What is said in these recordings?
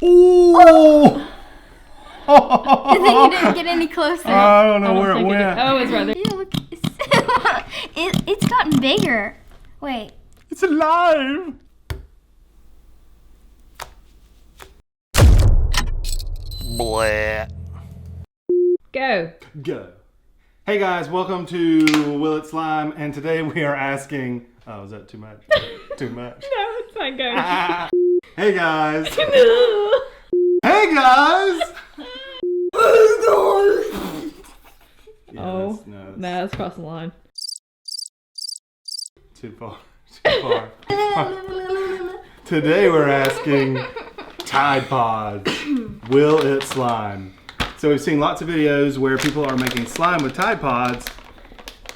Ooh! I think you didn't get any closer. I don't know where it went. Oh, it's right there. Yeah, look, it's gotten bigger. Wait. It's alive! Blah. Go. Go. Hey guys, welcome to Will It Slime, and today we are asking... Oh, is that too much? Too much? No, it's fine. Go. Hey guys! Hey guys! Yeah, Oh, no, that's crossing the line. too far. Too far. Today we're asking Tide Pods. Will it slime? So we've seen lots of videos where people are making slime with Tide Pods,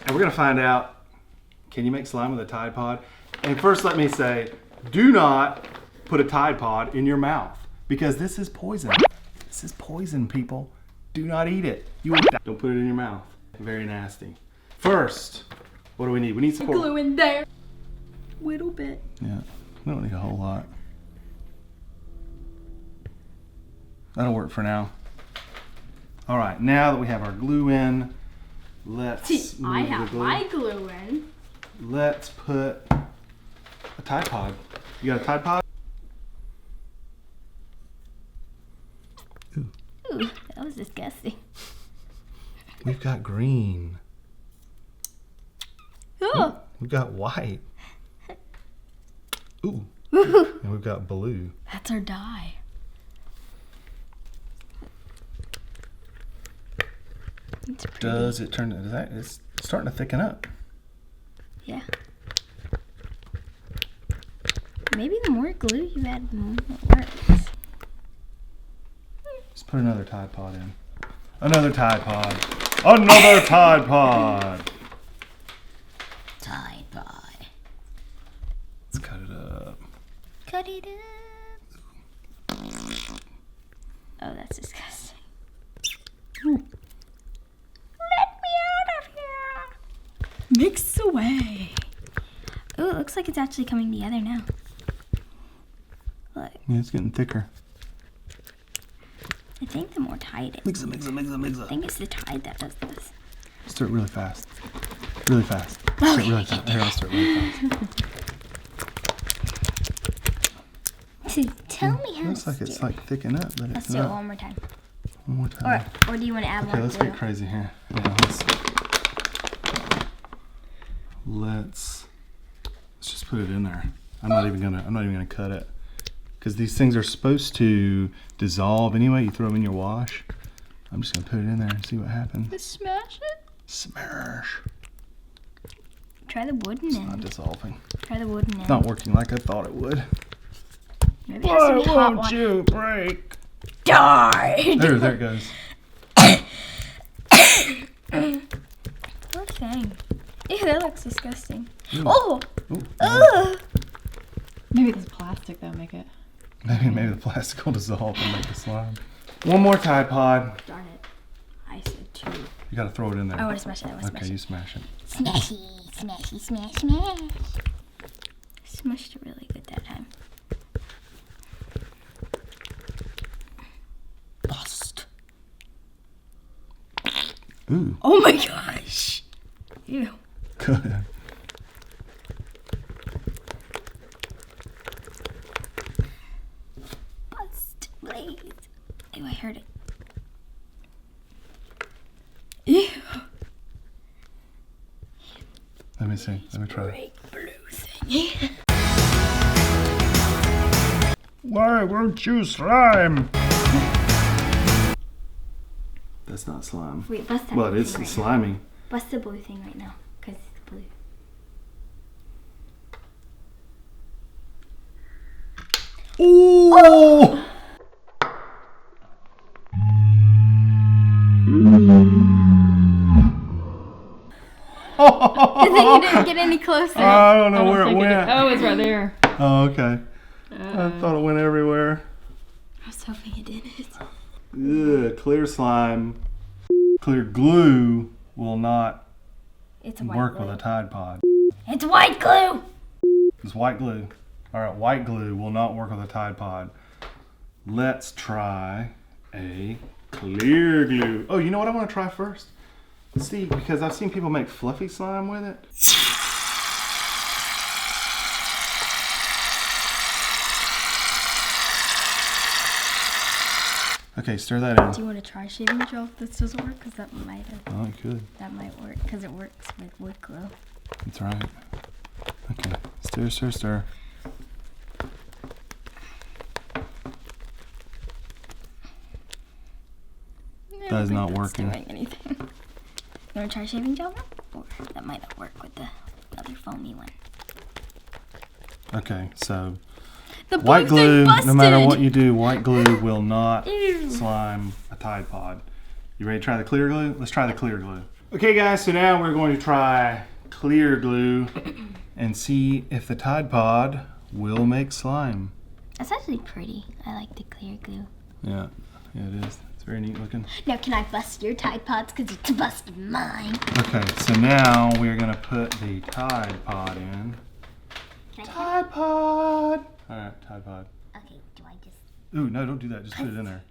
and we're gonna find out, can you make slime with a Tide Pod? And first let me say, do not put a Tide Pod in your mouth, because this is poison. This is poison, people. Do not eat it. You will die. Don't put it in your mouth. Very nasty. First, what do we need? We need some Glue in there. Little bit. Yeah, we don't need a whole lot. That'll work for now. All right, now that we have our glue in, let's move I the have glue. my glue in. Let's put a Tide Pod. You got a Tide Pod? Ooh. Ooh, that was disgusting. We've got green. Oh. We've got white. Ooh. And we've got blue. That's our dye. It's pretty. Does it turn? Does that? It's starting to thicken up. Yeah. Maybe the more glue you add, the more it works. Let's put another Tide Pod in. Another Tide Pod. Another Tide Pod. Tide Pod. Let's cut it up. Cut it up. Oh, that's disgusting. Let me out of here. Mix away. Oh, it looks like it's actually coming together now. Look, Yeah, it's getting thicker. I think the more Tide it. Mix it, mix it, mix it, mix I it. think it's the Tide that does this. Stir it really fast. Really fast. Stir it really fast. Here, I'll stir it really fast. Tell me how Looks to like it's stir. like thicking up, but Let's it's do it not. one more time. One more time. Or do you want to add Okay, more let's glue? get crazy here. Yeah, let's just put it in there. I'm not even gonna cut it, because these things are supposed to dissolve anyway. You throw them in your wash. I'm just gonna put it in there and see what happens. Just smash it. Smash. Try the wooden It's not end. dissolving. Try the wooden end. Not working like I thought it would. Maybe it has to be hot one. you break? Die. There it goes. Poor thing. Ew, that looks disgusting. Ooh. Oh! Ooh, Ugh! Maybe this plastic that'll make it. maybe the plastic will dissolve and make the slime. One more Tide Pod. Darn it. I said two. You gotta throw it in there. I want to smash it. I want to Okay, smash you it. smash it. Smashy, smashy, smash, smash. Smushed it really good that time. Bust. Ooh, Oh my gosh. Ew. good. Bust, please. Ew, I heard it. Ew. Let me see. Let me try. Break blue thing. Why won't you slime? That's not slime. Wait, bust that Well, blue it is thing right slimy. now. Bust the blue thing right now, because it's blue. Ooh! I think you didn't get any closer. I don't know where it think went. Oh, it's right there. Oh, okay. I thought it went everywhere. I was hoping it didn't. Ugh, clear slime. Clear glue will not It's white work glue. with a Tide Pod. It's white glue! It's white glue. All right, white glue will not work with a Tide Pod. let's try a clear glue. Oh, you know what I want to try first? See, because I've seen people make fluffy slime with it. Okay, stir that in. Do you want to try shaving gel if this doesn't work? Because that might have. Oh, you could. That might work because it works with wood glue. That's right. Okay, stir, stir, stir. That is not working. Doing anything. You want to try shaving gel now? Or that might not work with the other foamy one. Okay, so The white glue, busted. no matter what you do, white glue will not Ew. slime a Tide Pod. You ready to try the clear glue? Let's try the clear glue. Okay guys, so now we're going to try clear glue and see if the Tide Pod will make slime. That's actually pretty. I like the clear glue. Yeah, it is. It's very neat looking. Now can I bust your Tide Pods because it's busted mine? Okay, so now we're gonna put the Tide Pod in. Tide Pod! Alright, Tide Pod. Okay, do I just... Ooh, no, don't do that. Just put it in there.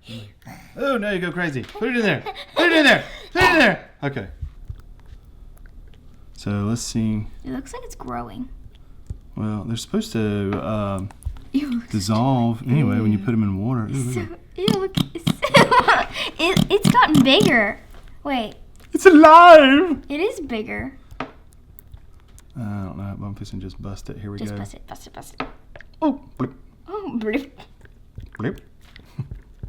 Oh, now you go crazy. Put it in there. Put it in there. Put it in there. Okay. So let's see. It looks like it's growing. Well, they're supposed to Ew. dissolve anyway when you put them in water. Ooh, So, look. ew, look. It's gotten bigger. Wait, It's alive! it is bigger. I don't know. I'm fixing to just bust it. Here we Just go. bust it, bust it, bust it. Oh, blip, Oh, blip. blip.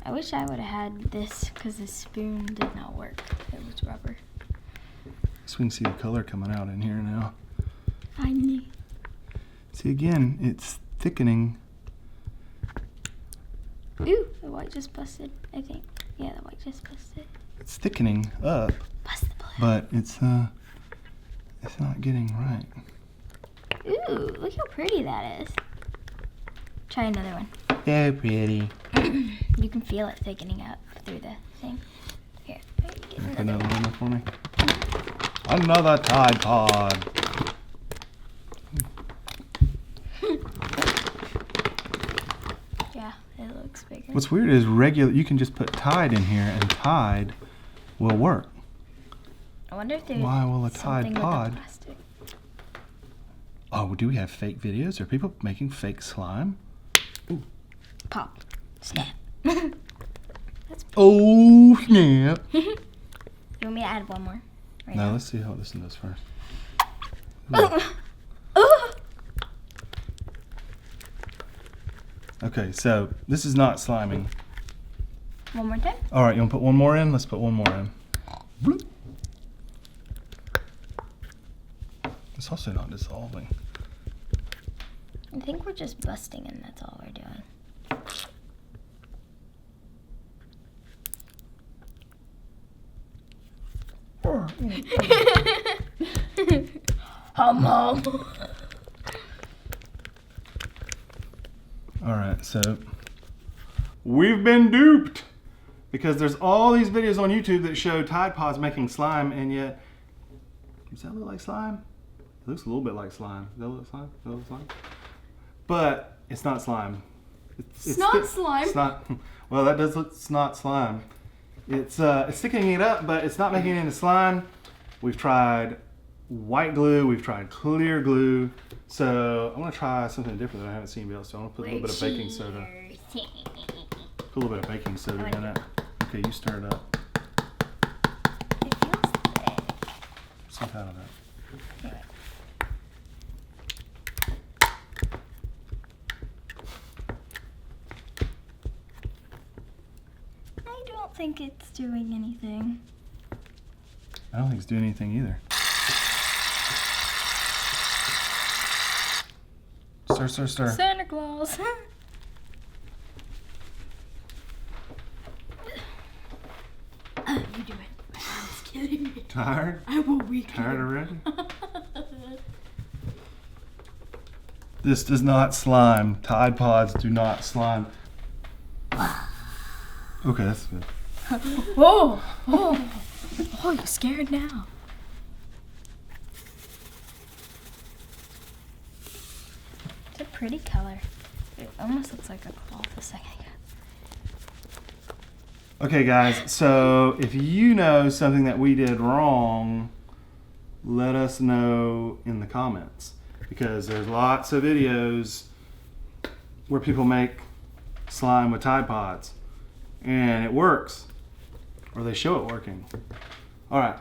I wish I would have had this because the spoon did not work. It was rubber. So we can see the color coming out in here now. Finally. See, again, it's thickening. Ooh, the white just busted, I think. Yeah, the white just busted. It's thickening up, Bust the blue. but it's not getting right. Ooh, look how pretty that is. Try another one. So pretty. You can feel it thickening up through the thing. Here, get Put another another one. one in for me. Another Tide Pod. Yeah, it looks bigger. What's weird is regular. You can just put Tide in here, and Tide will work. I wonder if there's Why will a Tide something with Pod? the plastic. Oh, do we have fake videos? Are people making fake slime? Pop. Snap. Oh snap! You want me to add one more? Right No, now? let's see how this one does first. Oh! Okay, so this is not sliming. One more time? All right, you want to put one more in? Let's put one more in. Bloop. It's also not dissolving. I think we're just busting and that's all we're doing. Hum hum. All right, so we've been duped because there's all these videos on YouTube that show Tide Pods making slime, and yet does that look like slime? It looks a little bit like slime. Does that look like slime? Does that look like slime? But it's not slime. It's Snot slime. It's not. Well, that does look snot slime. It's sticking it up, but it's not making it into slime. We've tried white glue. We've tried clear glue. So I want to try something different that I haven't seen yet. So I'm gonna put a little bit of baking soda. Put a little bit of baking soda in it. Okay, you stir it up. It feels thick. Some out of that. I don't think it's doing anything. I don't think it's doing anything either. Stir, stir, stir. Santa Claus. You do it. I was kidding. Tired? I will weaken. Tired already? This does not slime. Tide Pods do not slime. Okay, that's good. Whoa! Oh! Oh, you're scared now. It's a pretty color. It almost looks like a cloth a second ago. Okay, guys, so if you know something that we did wrong, let us know in the comments, because there's lots of videos where people make slime with Tide Pods and it works, or they show it working. All right,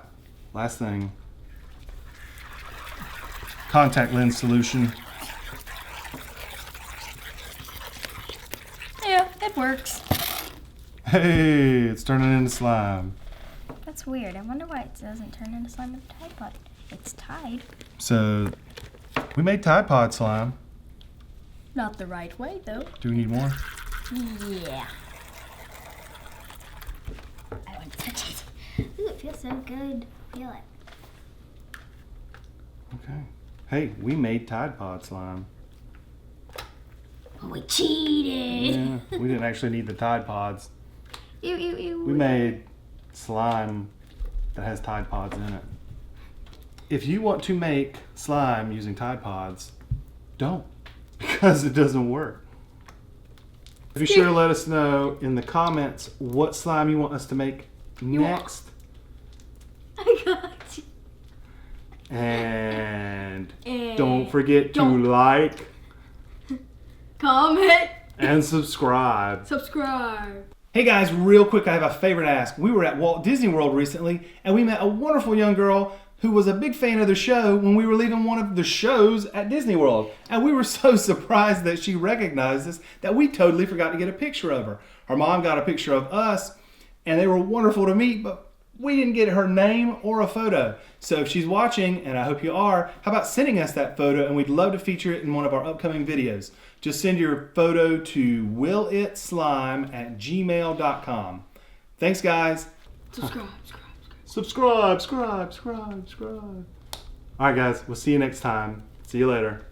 last thing. Contact lens solution. Yeah, it works. Hey, it's turning into slime. That's weird. I wonder why it doesn't turn into slime with the Tide Pod. It's Tide. So, we made Tide Pod slime. Not the right way, though. Do we need more? Yeah. I want to touch it. Ooh, it feels so good. Feel it. Okay. Hey, we made Tide Pod slime. Oh, we cheated. Yeah, we didn't actually need the Tide Pods. Ew, ew, ew. We made slime that has Tide Pods in it. If you want to make slime using Tide Pods, don't, because it doesn't work. Be sure to let us know in the comments what slime you want us to make next. I got you. And And don't forget to don't- like comment, and subscribe. subscribe. Hey guys, real quick, I have a favor to ask. We were at Walt Disney World recently, and we met a wonderful young girl who was a big fan of the show when we were leaving one of the shows at Disney World. And we were so surprised that she recognized us that we totally forgot to get a picture of her. Her mom got a picture of us, and they were wonderful to meet, but we didn't get her name or a photo. So if she's watching, and I hope you are, how about sending us that photo, and we'd love to feature it in one of our upcoming videos. Just send your photo to willitslime@gmail.com. Thanks, guys. Subscribe. All right, guys. We'll see you next time. See you later.